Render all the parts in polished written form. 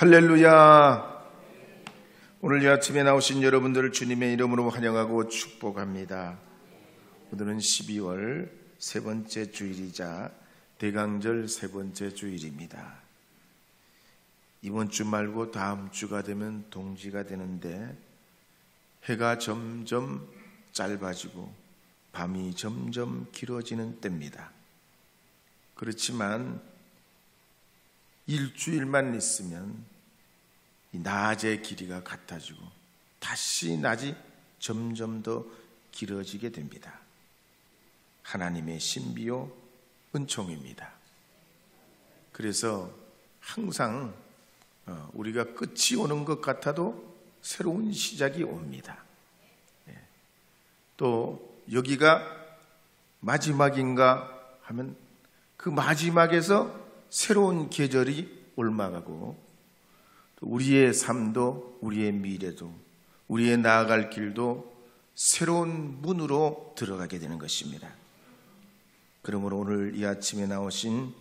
할렐루야. 오늘 이 아침에 나오신 여러분들을 주님의 이름으로 환영하고 축복합니다. 오늘은 12월 세 번째 주일이자 대강절 세 번째 주일입니다. 이번 주 말고 다음 주가 되면 동지가 되는데 해가 점점 짧아지고 밤이 점점 길어지는 때입니다. 그렇지만 일주일만 있으면 이 낮의 길이가 같아지고 다시 낮이 점점 더 길어지게 됩니다. 하나님의 신비요 은총입니다. 그래서 항상 우리가 끝이 오는 것 같아도 새로운 시작이 옵니다. 또 여기가 마지막인가 하면 그 마지막에서 새로운 계절이 옮아가고 우리의 삶도 우리의 미래도 우리의 나아갈 길도 새로운 문으로 들어가게 되는 것입니다. 그러므로 오늘 이 아침에 나오신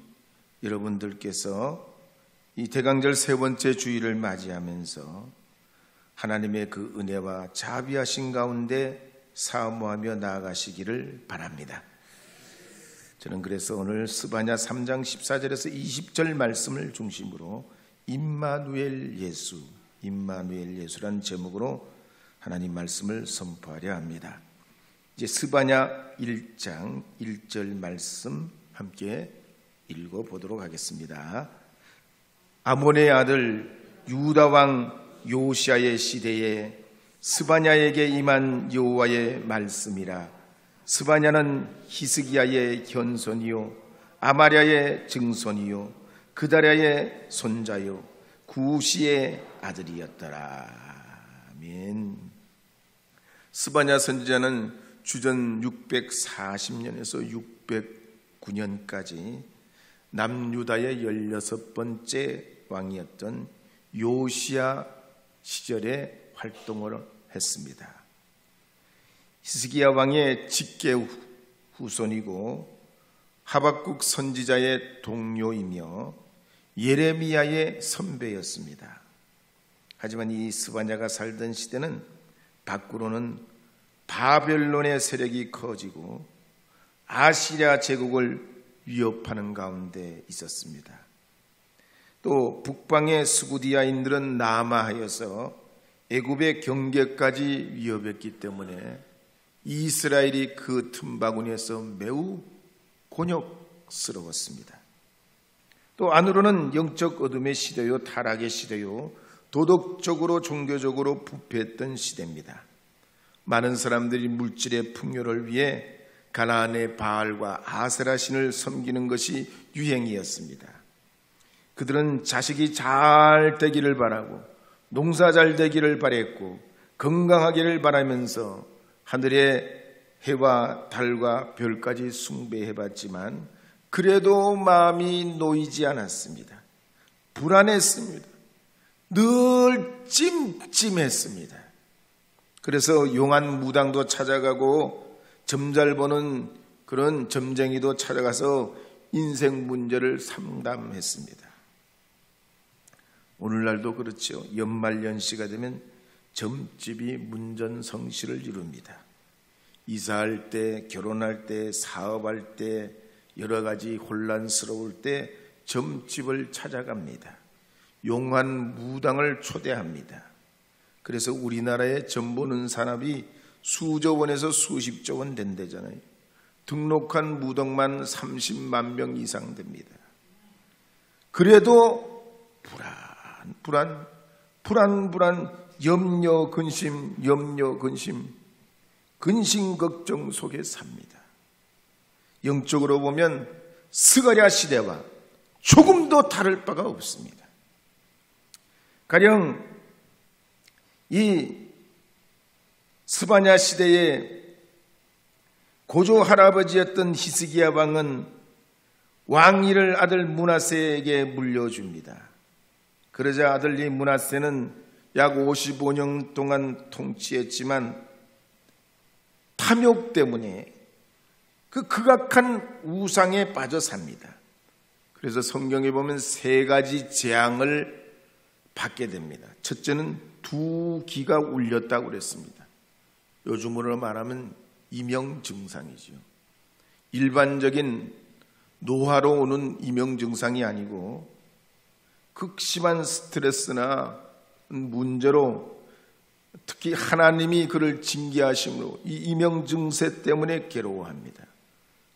여러분들께서 이 대강절 세 번째 주일을 맞이하면서 하나님의 그 은혜와 자비하신 가운데 사모하며 나아가시기를 바랍니다. 저는 그래서 오늘 스바냐 3장 14절에서 20절 말씀을 중심으로 임마누엘 예수란 제목으로 하나님 말씀을 선포하려 합니다. 이제 스바냐 1장 1절 말씀 함께 읽어보도록 하겠습니다. 아몬의 아들 유다 왕 요시야의 시대에 스바냐에게 임한 여호와의 말씀이라. 스바냐는 히스기야의 현손이요 아마랴의 증손이요 그다랴의 손자요 구시의 아들이었더라. 아멘. 스바냐 선지자는 주전 640년에서 609년까지 남유다의 16번째 왕이었던 요시야 시절에 활동을 했습니다. 히스기야 왕의 직계 후손이고 하박국 선지자의 동료이며 예레미야의 선배였습니다. 하지만 이 스바냐가 살던 시대는 밖으로는 바벨론의 세력이 커지고 아시리아 제국을 위협하는 가운데 있었습니다. 또 북방의 스구디아인들은 남하하여서 애굽의 경계까지 위협했기 때문에 이스라엘이 그 틈바구니에서 매우 곤욕스러웠습니다. 또 안으로는 영적 어둠의 시대요 타락의 시대요 도덕적으로 종교적으로 부패했던 시대입니다. 많은 사람들이 물질의 풍요를 위해 가나안의 바알과 아세라 신을 섬기는 것이 유행이었습니다. 그들은 자식이 잘 되기를 바라고 농사 잘 되기를 바랬고 건강하기를 바라면서 하늘의 해와 달과 별까지 숭배해봤지만 그래도 마음이 놓이지 않았습니다. 불안했습니다. 늘 찜찜했습니다. 그래서 용한 무당도 찾아가고 점 잘 보는 그런 점쟁이도 찾아가서 인생 문제를 상담했습니다. 오늘날도 그렇죠. 연말연시가 되면 점집이 문전성시를 이룹니다. 이사할 때, 결혼할 때, 사업할 때, 여러 가지 혼란스러울 때 점집을 찾아갑니다. 용한 무당을 초대합니다. 그래서 우리나라의 점 보는 산업이 수조 원에서 수십조 원 된대잖아요. 등록한 무당만 30만 명 이상 됩니다. 그래도 불안, 염려, 근심, 걱정 속에 삽니다. 영적으로 보면 스가랴 시대와 조금도 다를 바가 없습니다. 가령 이 스바냐 시대에 고조 할아버지였던 히스기야 왕은 왕위를 아들 므낫세에게 물려줍니다. 그러자 아들이 므낫세는 약 55년 동안 통치했지만 탐욕 때문에 그 극악한 우상에 빠져 삽니다. 그래서 성경에 보면 세 가지 재앙을 받게 됩니다. 첫째는 2기가 울렸다고 그랬습니다. 요즘으로 말하면 이명 증상이죠. 일반적인 노화로 오는 이명 증상이 아니고 극심한 스트레스나 문제로, 특히 하나님이 그를 징계하심으로 이 이명 증세 때문에 괴로워합니다.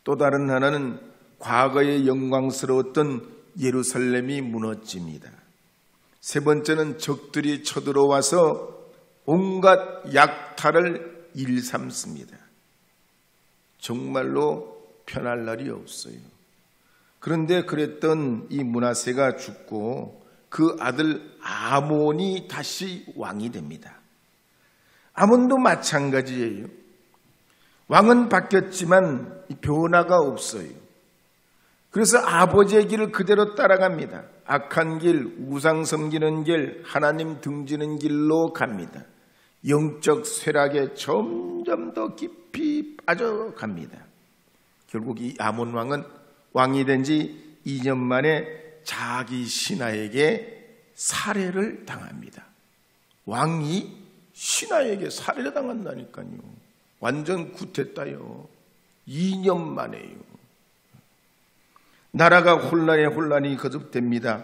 또 다른 하나는 과거에 영광스러웠던 예루살렘이 무너집니다. 세 번째는 적들이 쳐들어와서 온갖 약탈을 일삼습니다. 정말로 편할 날이 없어요. 그런데 그랬던 이 므낫세가 죽고 그 아들 아몬이 다시 왕이 됩니다. 아몬도 마찬가지예요. 왕은 바뀌었지만 변화가 없어요. 그래서 아버지의 길을 그대로 따라갑니다. 악한 길, 우상 섬기는 길, 하나님 등지는 길로 갑니다. 영적 쇠락에 점점 더 깊이 빠져갑니다. 결국 이 아몬 왕은 왕이 된 지 2년 만에 자기 신하에게 살해를 당합니다. 왕이 신하에게 살해를 당한다니까요. 완전 구태다요. 2년 만에요. 나라가 혼란이 거듭됩니다.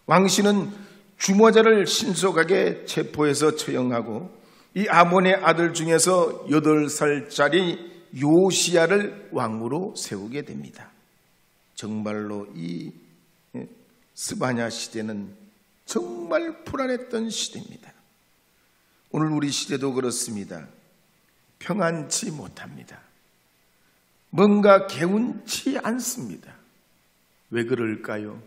왕씨는 주모자를 신속하게 체포해서 처형하고 이 아몬의 아들 중에서 8살짜리 요시야를 왕으로 세우게 됩니다. 정말로 이 스바냐 시대는 정말 불안했던 시대입니다. 오늘 우리 시대도 그렇습니다. 평안치 못합니다. 뭔가 개운치 않습니다. 왜 그럴까요?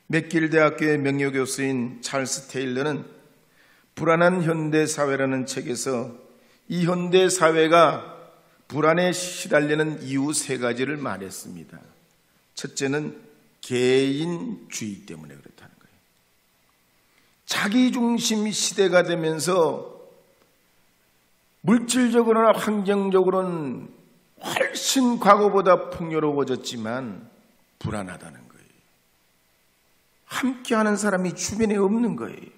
맥길 대학교의 명예교수인 찰스 테일러는 불안한 현대사회라는 책에서 이 현대사회가 불안에 시달리는 이유 3가지를 말했습니다. 첫째는 개인주의 때문에 그렇다는 거예요. 자기중심 시대가 되면서 물질적으로나 환경적으로는 훨씬 과거보다 풍요로워졌지만 불안하다는 거예요. 함께하는 사람이 주변에 없는 거예요.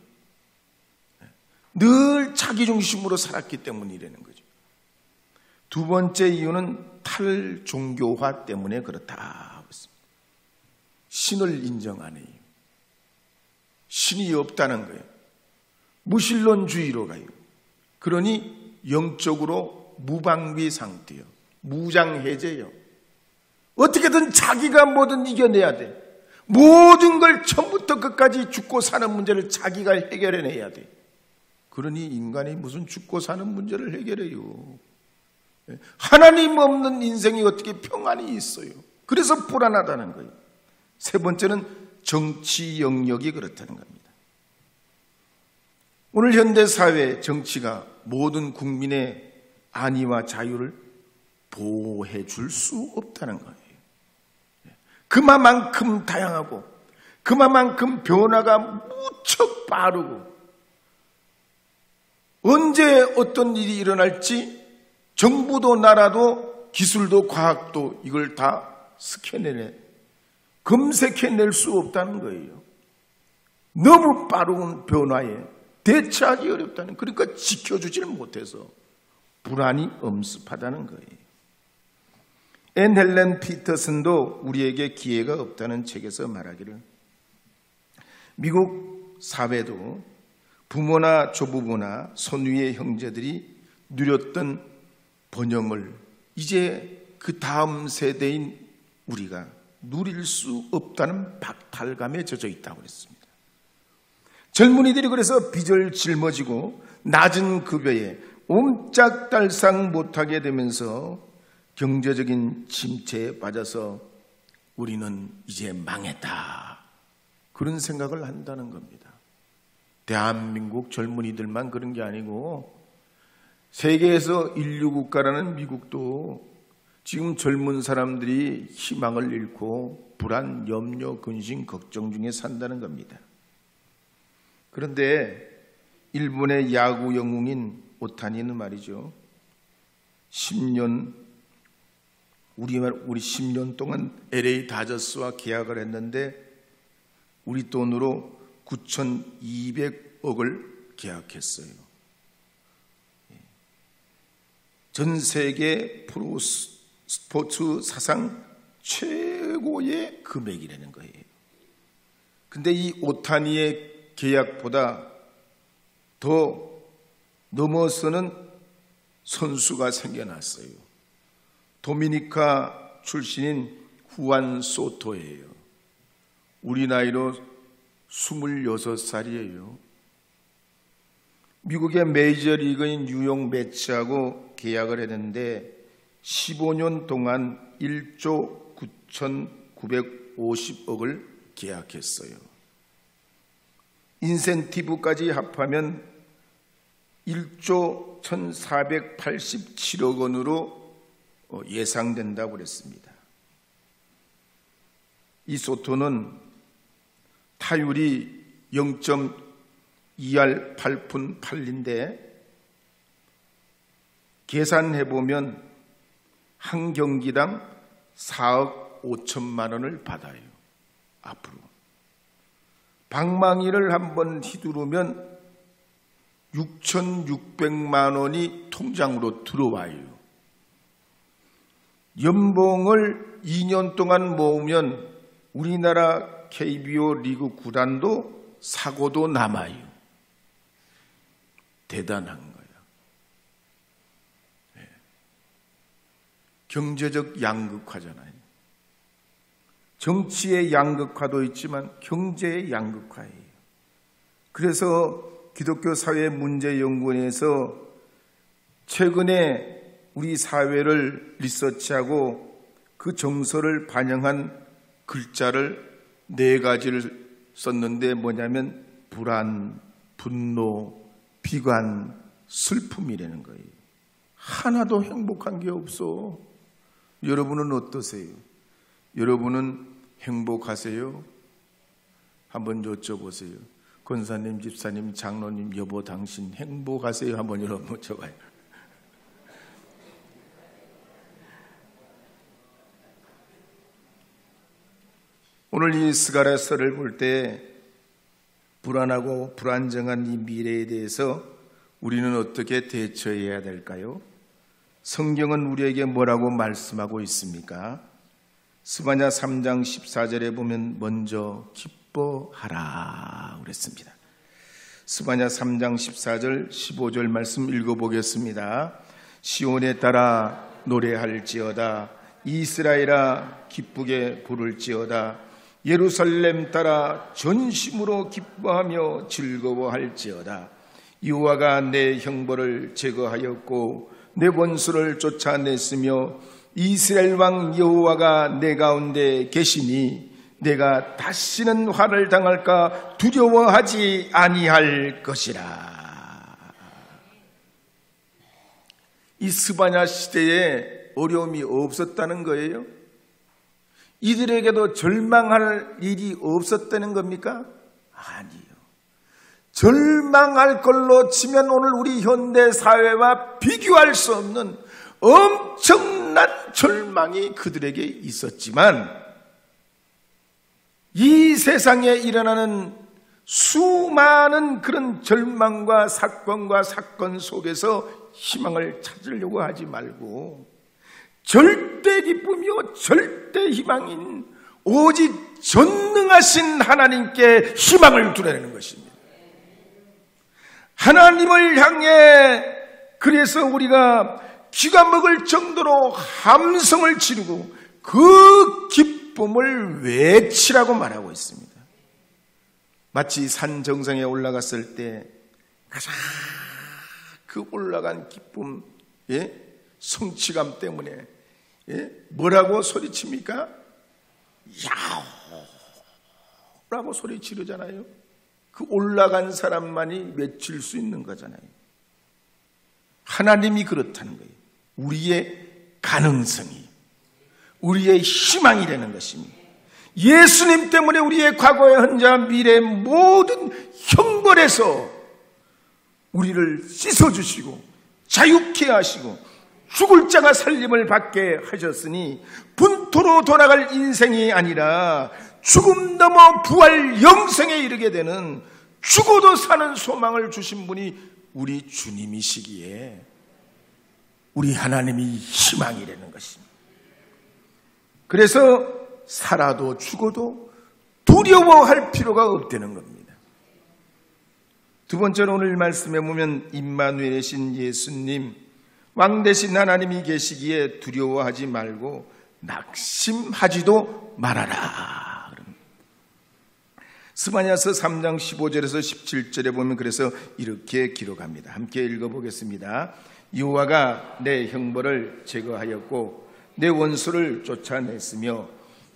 늘 자기중심으로 살았기 때문이라는 거죠. 두 번째 이유는 탈종교화 때문에 그렇다. 신을 인정 안 해요. 신이 없다는 거예요. 무신론주의로 가요. 그러니 영적으로 무방비 상태요. 무장해제요. 어떻게든 자기가 뭐든 이겨내야 돼. 모든 걸 처음부터 끝까지 죽고 사는 문제를 자기가 해결해내야 돼. 그러니 인간이 무슨 죽고 사는 문제를 해결해요. 하나님 없는 인생이 어떻게 평안이 있어요. 그래서 불안하다는 거예요. 세 번째는 정치 영역이 그렇다는 겁니다. 오늘 현대사회 정치가 모든 국민의 안위와 자유를 보호해 줄 수 없다는 거예요. 그만큼 다양하고 그만큼 변화가 무척 빠르고 언제 어떤 일이 일어날지 정부도 나라도 기술도 과학도 이걸 다 검색해낼 수 없다는 거예요. 너무 빠른 변화에 대처하기 어렵다는, 그러니까 지켜주지를 못해서 불안이 엄습하다는 거예요. 앤 헬렌 피터슨도 우리에게 기회가 없다는 책에서 말하기를, 미국 사회도 부모나 조부모나 손위의 형제들이 누렸던 번영을 이제 그 다음 세대인 우리가 누릴 수 없다는 박탈감에 젖어 있다고 그랬습니다. 젊은이들이 그래서 빚을 짊어지고 낮은 급여에 옴짝달싹 못하게 되면서 경제적인 침체에 빠져서 우리는 이제 망했다, 그런 생각을 한다는 겁니다. 대한민국 젊은이들만 그런 게 아니고 세계에서 인류국가라는 미국도 지금 젊은 사람들이 희망을 잃고 불안, 염려, 근심, 걱정 중에 산다는 겁니다. 그런데 일본의 야구 영웅인 오타니는 말이죠, 10년, 우리 10년 동안 LA 다저스와 계약을 했는데 우리 돈으로 9,200억을 계약했어요. 전 세계 프로스포츠 사상 최고의 금액이라는 거예요. 근데 이 오타니의 계약보다 더 넘어서는 선수가 생겨났어요. 도미니카 출신인 후안 소토예요. 우리 나이로 26살이에요. 미국의 메이저리그인 뉴욕 매츠하고 계약을 했는데 15년 동안 1조 9,950억을 계약했어요. 인센티브까지 합하면 1조 1,487억 원으로 예상된다고 그랬습니다. 이 소토는 타율이 0.2할 8푼 8리인데 계산해보면 한 경기당 4억 5천만 원을 받아요. 앞으로 방망이를 한번 휘두르면 6,600만 원이 통장으로 들어와요. 연봉을 2년 동안 모으면 우리나라 KBO 리그 구단도 사고도 남아요. 대단한 거예요. 네. 경제적 양극화잖아요. 정치의 양극화도 있지만 경제의 양극화예요. 그래서 기독교 사회 문제연구원에서 최근에 우리 사회를 리서치하고 그 정서를 반영한 글자를 4가지를 썼는데 뭐냐면 불안, 분노, 비관, 슬픔이라는 거예요. 하나도 행복한 게 없어. 여러분은 어떠세요? 여러분은 행복하세요? 한번 여쭤보세요. 권사님, 집사님, 장로님, 여보 당신 행복하세요? 한번 여러분 여쭤봐요. 오늘 이 스가랴서를 볼 때 불안하고 불안정한 이 미래에 대해서 우리는 어떻게 대처해야 될까요? 성경은 우리에게 뭐라고 말씀하고 있습니까? 스바냐 3장 14절에 보면 먼저 기뻐하라 그랬습니다. 스바냐 3장 14절 15절 말씀 읽어보겠습니다. 시온에 따라 노래할지어다. 이스라엘아 기쁘게 부를지어다. 예루살렘 따라 전심으로 기뻐하며 즐거워할지어다. 여호와가 내 형벌을 제거하였고 내 원수를 쫓아냈으며 이스라엘 왕 여호와가 내 가운데 계시니 내가 다시는 화를 당할까 두려워하지 아니할 것이라. 이 스바냐 시대에 어려움이 없었다는 거예요. 이들에게도 절망할 일이 없었다는 겁니까? 아니요. 절망할 걸로 치면 오늘 우리 현대 사회와 비교할 수 없는 엄청난 절망이 그들에게 있었지만 이 세상에 일어나는 수많은 그런 절망과 사건 속에서 희망을 찾으려고 하지 말고 절대 기쁨이요 절대 희망인 오직 전능하신 하나님께 희망을 두라는 것입니다. 하나님을 향해 그래서 우리가 귀가 먹을 정도로 함성을 지르고 그 기쁨을 외치라고 말하고 있습니다. 마치 산 정상에 올라갔을 때 가장 그 올라간 기쁨, 성취감 때문에 뭐라고 소리칩니까? 야호라고 소리 지르잖아요. 그 올라간 사람만이 외칠 수 있는 거잖아요. 하나님이 그렇다는 거예요. 우리의 가능성이, 우리의 희망이 되는 것입니다. 예수님 때문에 우리의 과거의 현재와 미래의 모든 형벌에서 우리를 씻어주시고 자유케 하시고 죽을 자가 살림을 받게 하셨으니 분토로 돌아갈 인생이 아니라 죽음 넘어 부활 영생에 이르게 되는 죽어도 사는 소망을 주신 분이 우리 주님이시기에 우리 하나님이 희망이라는 것입니다. 그래서 살아도 죽어도 두려워할 필요가 없다는 겁니다. 두 번째로 오늘 말씀에 보면 임마누엘이신 예수님, 왕 되신 하나님이 계시기에 두려워하지 말고 낙심하지도 말아라. 스바냐서 3장 15절에서 17절에 보면 그래서 이렇게 기록합니다. 함께 읽어보겠습니다. 여호와가 내 형벌을 제거하였고 내 원수를 쫓아냈으며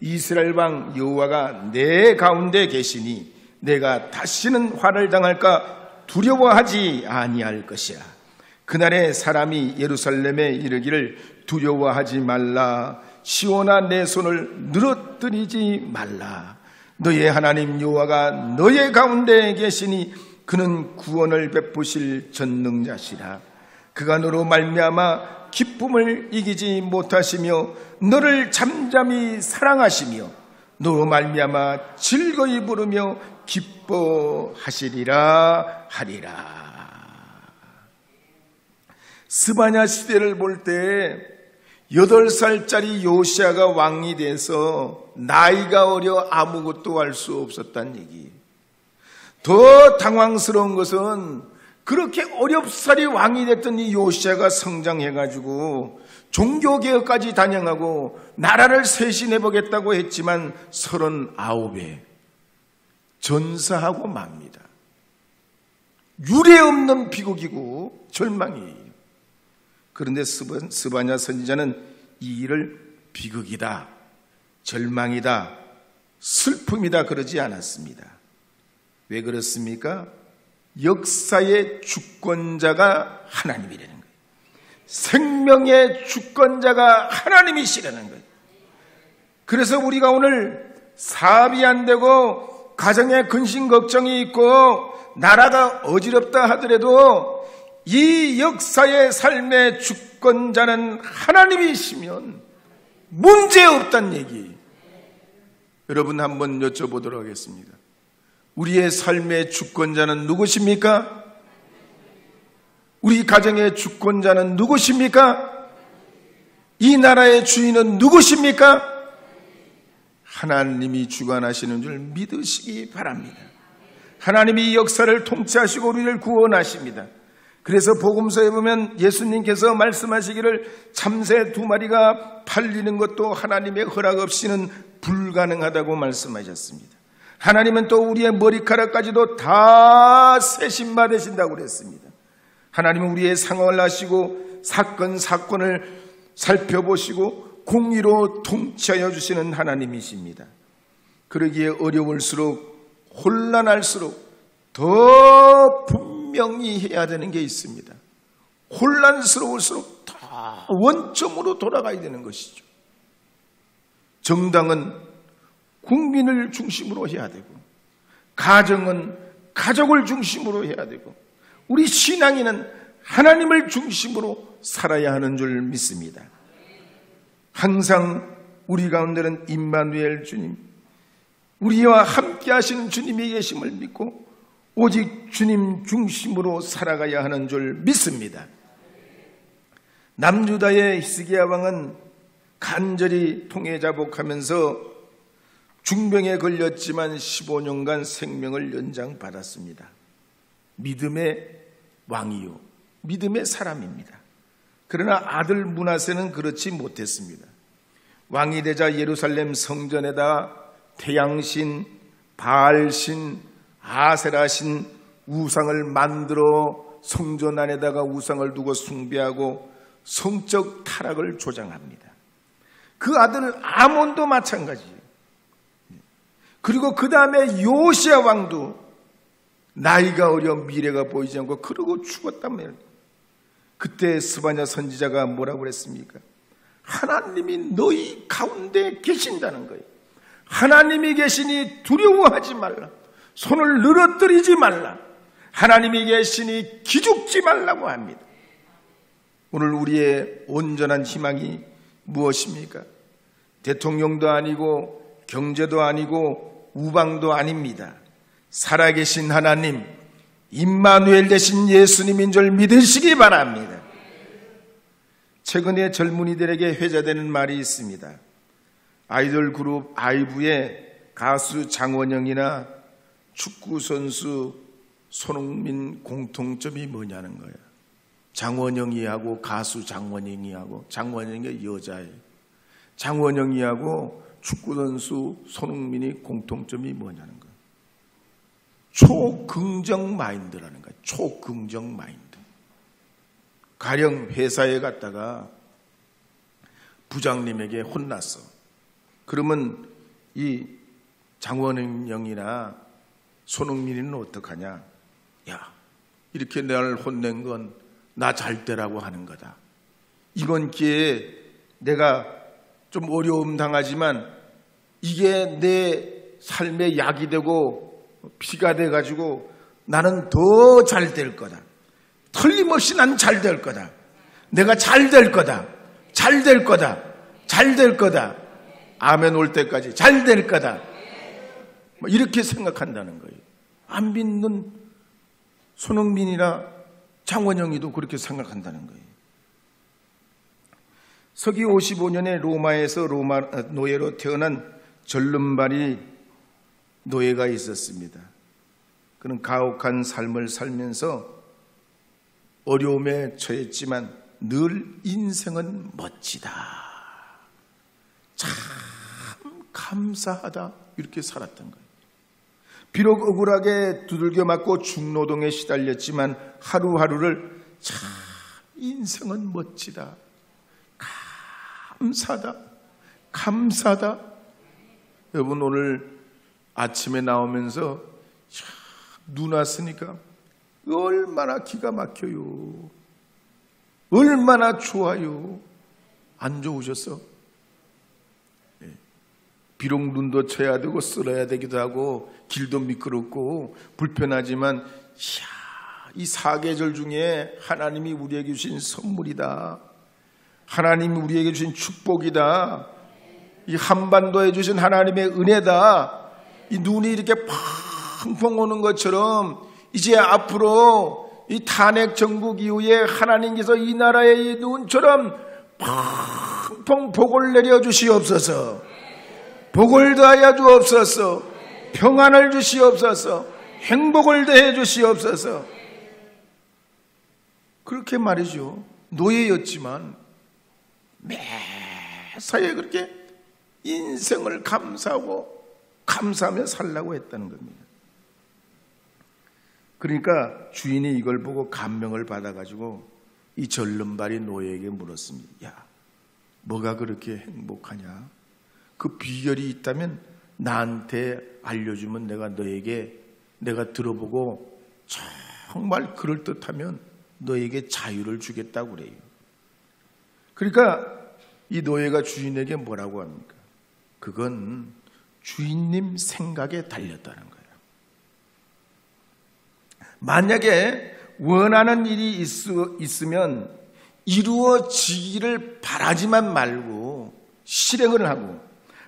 이스라엘 왕 여호와가 내 가운데 계시니 내가 다시는 화를 당할까 두려워하지 아니할 것이라. 그날에 사람이 예루살렘에 이르기를 두려워하지 말라. 시온아 내 손을 늘어뜨리지 말라. 너의 하나님 여호와가 너의 가운데 계시니 그는 구원을 베푸실 전능자시라. 그가 너로 말미암아 기쁨을 이기지 못하시며 너를 잠잠히 사랑하시며 너로 말미암아 즐거이 부르며 기뻐하시리라 하리라. 스바냐 시대를 볼 때 8살짜리 요시아가 왕이 돼서 나이가 어려 아무것도 할 수 없었다는 얘기. 더 당황스러운 것은 그렇게 어렵사리 왕이 됐던 이 요시아가 성장해가지고 종교개혁까지 단행하고 나라를 쇄신해보겠다고 했지만 39에 전사하고 맙니다. 유례없는 비극이고 절망이에요. 그런데 스바냐 선지자는 이 일을 비극이다, 절망이다, 슬픔이다 그러지 않았습니다. 왜 그렇습니까? 역사의 주권자가 하나님이라는 거예요. 생명의 주권자가 하나님이시라는 거예요. 그래서 우리가 오늘 사업이 안 되고 가정에 근심 걱정이 있고 나라가 어지럽다 하더라도 이 역사의 삶의 주권자는 하나님이시면 문제없다는 얘기. 여러분 한번 여쭤보도록 하겠습니다. 우리의 삶의 주권자는 누구십니까? 우리 가정의 주권자는 누구십니까? 이 나라의 주인은 누구십니까? 하나님이 주관하시는 줄 믿으시기 바랍니다. 하나님이 역사를 통치하시고 우리를 구원하십니다. 그래서 복음서에 보면 예수님께서 말씀하시기를 참새 2마리가 팔리는 것도 하나님의 허락 없이는 불가능하다고 말씀하셨습니다. 하나님은 또 우리의 머리카락까지도 다 세심받으신다고 그랬습니다. 하나님은 우리의 상황을 아시고 사건을 살펴보시고 공의로 통치하여 주시는 하나님이십니다. 그러기에 어려울수록 혼란할수록 더 분명히 해야 되는 게 있습니다. 혼란스러울수록 다 원점으로 돌아가야 되는 것이죠. 정당은 국민을 중심으로 해야 되고, 가정은 가족을 중심으로 해야 되고, 우리 신앙인은 하나님을 중심으로 살아야 하는 줄 믿습니다. 항상 우리 가운데는 임마누엘 주님, 우리와 함께 하시는 주님이 계심을 믿고 오직 주님 중심으로 살아가야 하는 줄 믿습니다. 남유다의 히스기야 왕은 간절히 통해자복하면서 중병에 걸렸지만 15년간 생명을 연장받았습니다. 믿음의 왕이요, 믿음의 사람입니다. 그러나 아들 므낫세는 그렇지 못했습니다. 왕이 되자 예루살렘 성전에다 태양신, 바알신, 아세라신 우상을 만들어 성전 안에다가 우상을 두고 숭배하고 성적 타락을 조장합니다. 그 아들 아몬도 마찬가지예요. 그리고 그 다음에 요시야 왕도 나이가 어려 미래가 보이지 않고 그러고 죽었단 말이에요. 그때 스바냐 선지자가 뭐라고 그랬습니까? 하나님이 너희 가운데 계신다는 거예요. 하나님이 계시니 두려워하지 말라. 손을 늘어뜨리지 말라. 하나님이 계시니 기죽지 말라고 합니다. 오늘 우리의 온전한 희망이 무엇입니까? 대통령도 아니고 경제도 아니고 우방도 아닙니다. 살아계신 하나님, 임마누엘 되신 예수님인 줄 믿으시기 바랍니다. 최근에 젊은이들에게 회자되는 말이 있습니다. 아이돌 그룹 아이브의 가수 장원영이나 축구선수 손흥민 공통점이 뭐냐는 거예요. 장원영이하고 가수 장원영이하고, 장원영이 여자예요. 장원영이하고 축구선수 손흥민이 공통점이 뭐냐는 거예요. 초긍정 마인드라는 거예요. 초긍정 마인드. 가령 회사에 갔다가 부장님에게 혼났어. 그러면 이 장원영이나 손흥민이는 어떡하냐? 야, 이렇게 나를 혼낸 건 나 잘 되라고 하는 거다. 이번 기회에 내가 좀 어려움 당하지만 이게 내 삶의 약이 되고 피가 돼가지고 나는 더 잘 될 거다. 틀림없이 난 잘 될 거다. 내가 잘 될 거다. 잘 될 거다. 잘 될 거다. 아멘 올 때까지 잘 될 거다. 이렇게 생각한다는 거예요. 안 믿는 손흥민이나 장원영이도 그렇게 생각한다는 거예요. 서기 55년에 로마에서 로마 노예로 태어난 절름발이 노예가 있었습니다. 그는 가혹한 삶을 살면서 어려움에 처했지만 늘 인생은 멋지다. 참 감사하다. 이렇게 살았던 거예요. 비록 억울하게 두들겨 맞고 중노동에 시달렸지만 하루하루를 참 인생은 멋지다. 감사하다. 감사하다. 여러분 오늘 아침에 나오면서 눈 왔으니까 얼마나 기가 막혀요. 얼마나 좋아요. 안 좋으셨어? 비록 눈도 쳐야 되고 쓸어야 되기도 하고 길도 미끄럽고 불편하지만 이 사계절 중에 하나님이 우리에게 주신 선물이다. 하나님이 우리에게 주신 축복이다. 이 한반도에 주신 하나님의 은혜다. 이 눈이 이렇게 펑펑 오는 것처럼 이제 앞으로 이 탄핵 정국 이후에 하나님께서 이 나라의 이 눈처럼 펑펑 복을 내려 주시옵소서. 복을 더하여 주옵소서. 평안을 주시옵소서. 행복을 더해 주시옵소서. 그렇게 말이죠. 노예였지만 매사에 그렇게 인생을 감사하고 감사하며 살라고 했다는 겁니다. 그러니까 주인이 이걸 보고 감명을 받아가지고 이 절름발이 노예에게 물었습니다. 야, 뭐가 그렇게 행복하냐? 그 비결이 있다면 나한테 알려주면 내가 들어보고 정말 그럴듯하면 너에게 자유를 주겠다고 그래요. 그러니까 이 노예가 주인에게 뭐라고 합니까? 그건 주인님 생각에 달렸다는 거예요. 만약에 원하는 일이 있으면 이루어지기를 바라지만 말고 실행을 하고,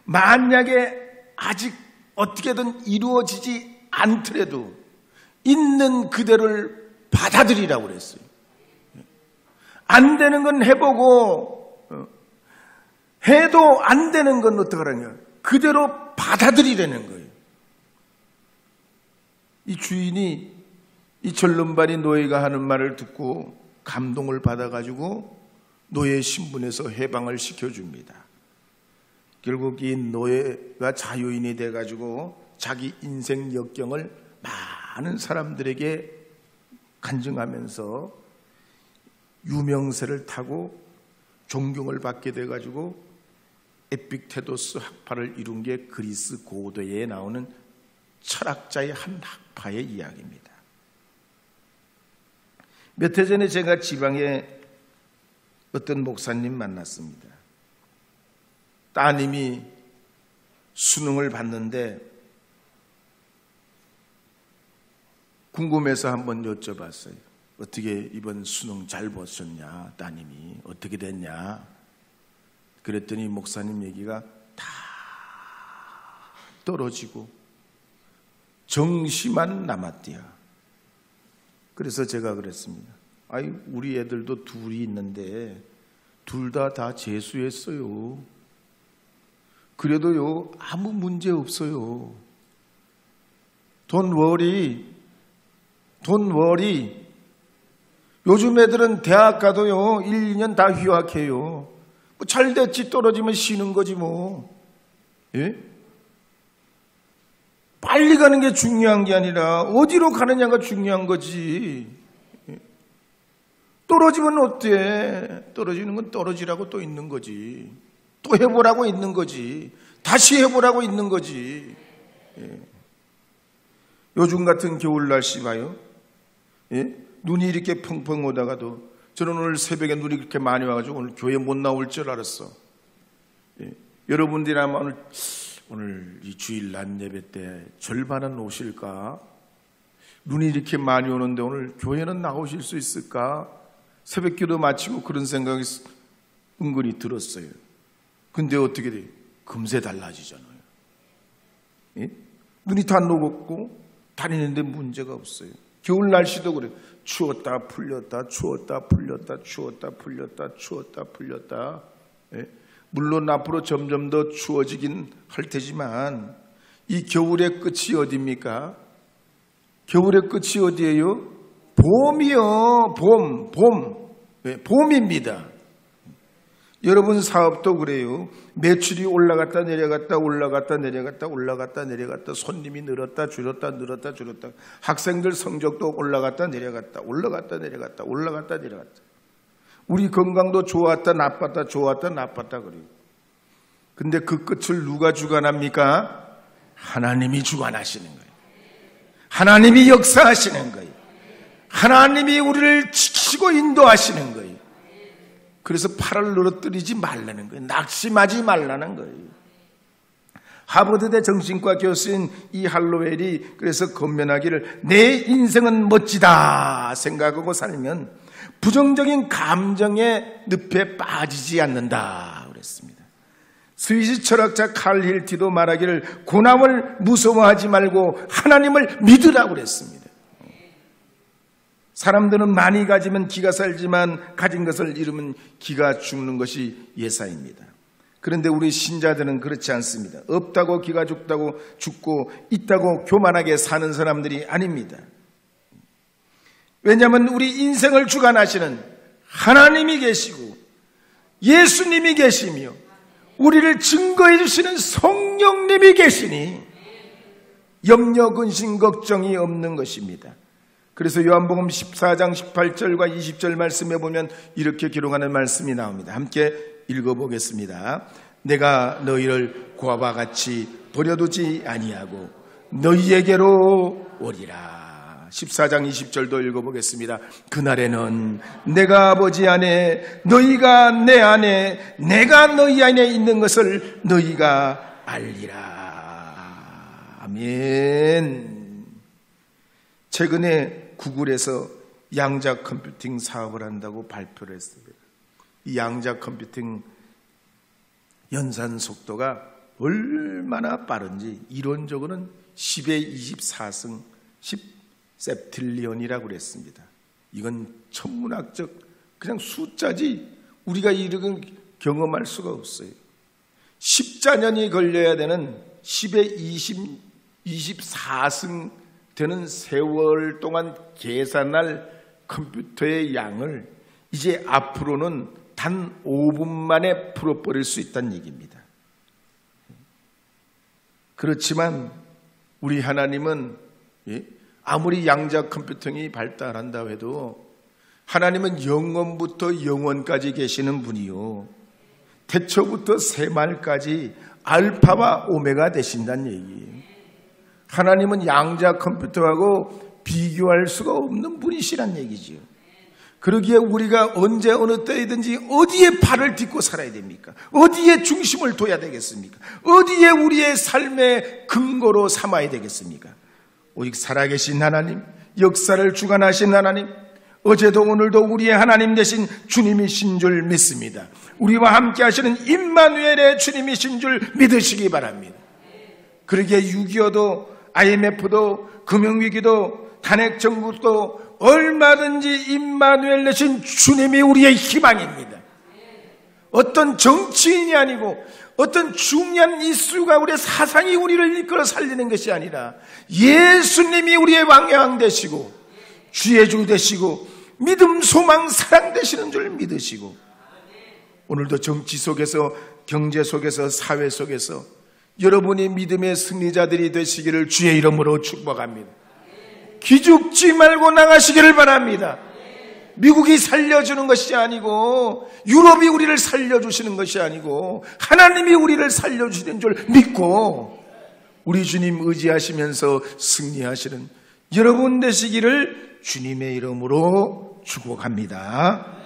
만약에 아직 어떻게든 이루어지지 않더라도 있는 그대로를 받아들이라고 그랬어요. 안 되는 건 해보고 해도 안 되는 건 어떡하라냐? 그대로 받아들이라는 거예요. 이 주인이 이 절름발이 노예가 하는 말을 듣고 감동을 받아가지고 노예 신분에서 해방을 시켜줍니다. 결국 이 노예가 자유인이 돼가지고 자기 인생 역경을 많은 사람들에게 간증하면서 유명세를 타고 존경을 받게 돼가지고 에픽테도스 학파를 이룬 게 그리스 고대에 나오는 철학자의 한 학파의 이야기입니다. 몇 해 전에 제가 지방에 어떤 목사님 만났습니다. 따님이 수능을 봤는데 궁금해서 한번 여쭤봤어요. 어떻게 이번 수능 잘 보셨냐? 따님이 어떻게 됐냐? 그랬더니 목사님 얘기가 다 떨어지고 정시만 남았대야. 그래서 제가 그랬습니다. 아이, 우리 애들도 둘이 있는데 둘 다 재수했어요. 그래도요, 아무 문제 없어요. Don't worry. 요즘 애들은 대학 가도요, 1, 2년 다 휴학해요. 뭐 잘 됐지, 떨어지면 쉬는 거지 뭐. 예? 빨리 가는 게 중요한 게 아니라 어디로 가느냐가 중요한 거지. 떨어지면 어때? 떨어지는 건 떨어지라고 또 있는 거지. 또 해보라고 있는 거지. 다시 해보라고 있는 거지. 예. 요즘 같은 겨울 날씨 봐요. 예? 눈이 이렇게 펑펑 오다가도 저는 오늘 새벽에 눈이 그렇게 많이 와가지고 오늘 교회 못 나올 줄 알았어. 예. 여러분들이 아마 오늘 이 주일 낮 예배 때 절반은 오실까? 눈이 이렇게 많이 오는데 오늘 교회는 나오실 수 있을까? 새벽 기도 마치고 그런 생각이 은근히 들었어요. 근데 어떻게 돼요? 금세 달라지잖아요. 예? 눈이 다 녹았고 다니는데 문제가 없어요. 겨울 날씨도 그래요. 추웠다 풀렸다 추웠다 풀렸다 추웠다 풀렸다 추웠다 풀렸다. 예? 물론 앞으로 점점 더 추워지긴 할 테지만 이 겨울의 끝이 어디입니까? 겨울의 끝이 어디예요? 봄이요. 봄. 네, 봄입니다. 여러분 사업도 그래요. 매출이 올라갔다 내려갔다 올라갔다 내려갔다 올라갔다 내려갔다 손님이 늘었다 줄었다 늘었다 줄었다 학생들 성적도 올라갔다 내려갔다 올라갔다 내려갔다 올라갔다 내려갔다 우리 건강도 좋았다 나빴다 좋았다 나빴다 그래요. 근데 그 끝을 누가 주관합니까? 하나님이 주관하시는 거예요. 하나님이 역사하시는 거예요. 하나님이 우리를 지키시고 인도하시는 거예요. 그래서 팔을 늘어뜨리지 말라는 거예요. 낙심하지 말라는 거예요. 하버드대 정신과 교수인 이 할로웰이 그래서 건면하기를 내 인생은 멋지다 생각하고 살면 부정적인 감정의 늪에 빠지지 않는다 그랬습니다. 스위스 철학자 칼 힐티도 말하기를 고난을 무서워하지 말고 하나님을 믿으라고 그랬습니다. 사람들은 많이 가지면 기가 살지만 가진 것을 잃으면 기가 죽는 것이 예사입니다. 그런데 우리 신자들은 그렇지 않습니다. 없다고 기가 죽고 있다고 교만하게 사는 사람들이 아닙니다. 왜냐하면 우리 인생을 주관하시는 하나님이 계시고 예수님이 계시며 우리를 증거해 주시는 성령님이 계시니 염려, 근심, 걱정이 없는 것입니다. 그래서 요한복음 14장 18절과 20절 말씀에 보면 이렇게 기록하는 말씀이 나옵니다. 함께 읽어보겠습니다. 내가 너희를 고아와 같이 버려두지 아니하고 너희에게로 오리라. 14장 20절도 읽어보겠습니다. 그날에는 내가 아버지 안에 너희가 내 안에 내가 너희 안에 있는 것을 너희가 알리라. 아멘. 최근에 구글에서 양자 컴퓨팅 사업을 한다고 발표를 했습니다. 이 양자 컴퓨팅 연산 속도가 얼마나 빠른지 이론적으로는 10의 24승 10셉틸리언이라고 그랬습니다. 이건 천문학적 그냥 숫자지 우리가 이런 경험할 수가 없어요. 14년이 걸려야 되는 10의 24승 되는 세월 동안 계산할 컴퓨터의 양을 이제 앞으로는 단 5분 만에 풀어버릴 수 있다는 얘기입니다. 그렇지만 우리 하나님은 아무리 양자 컴퓨팅이 발달한다 해도 하나님은 영원부터 영원까지 계시는 분이요 태초부터 새말까지 알파와 오메가 되신다는 얘기예요. 하나님은 양자 컴퓨터하고 비교할 수가 없는 분이시란 얘기지요. 그러기에 우리가 언제 어느 때이든지 어디에 발을 딛고 살아야 됩니까? 어디에 중심을 둬야 되겠습니까? 어디에 우리의 삶의 근거로 삼아야 되겠습니까? 오직 살아계신 하나님, 역사를 주관하신 하나님, 어제도 오늘도 우리의 하나님 되신 주님이신 줄 믿습니다. 우리와 함께 하시는 임마누엘의 주님이신 줄 믿으시기 바랍니다. 그러기에 6.25도 IMF도 금융위기도 탄핵정국도 얼마든지 임마누엘 되신 주님이 우리의 희망입니다. 어떤 정치인이 아니고 어떤 중요한 이슈가 우리의 사상이 우리를 이끌어 살리는 것이 아니라 예수님이 우리의 왕양 되시고 주의 주 되시고 믿음, 소망, 사랑 되시는 줄 믿으시고 오늘도 정치 속에서 경제 속에서 사회 속에서 여러분이 믿음의 승리자들이 되시기를 주의 이름으로 축복합니다. 기죽지 말고 나가시기를 바랍니다. 미국이 살려주는 것이 아니고 유럽이 우리를 살려주시는 것이 아니고 하나님이 우리를 살려주시는 줄 믿고 우리 주님 의지하시면서 승리하시는 여러분 되시기를 주님의 이름으로 축복합니다.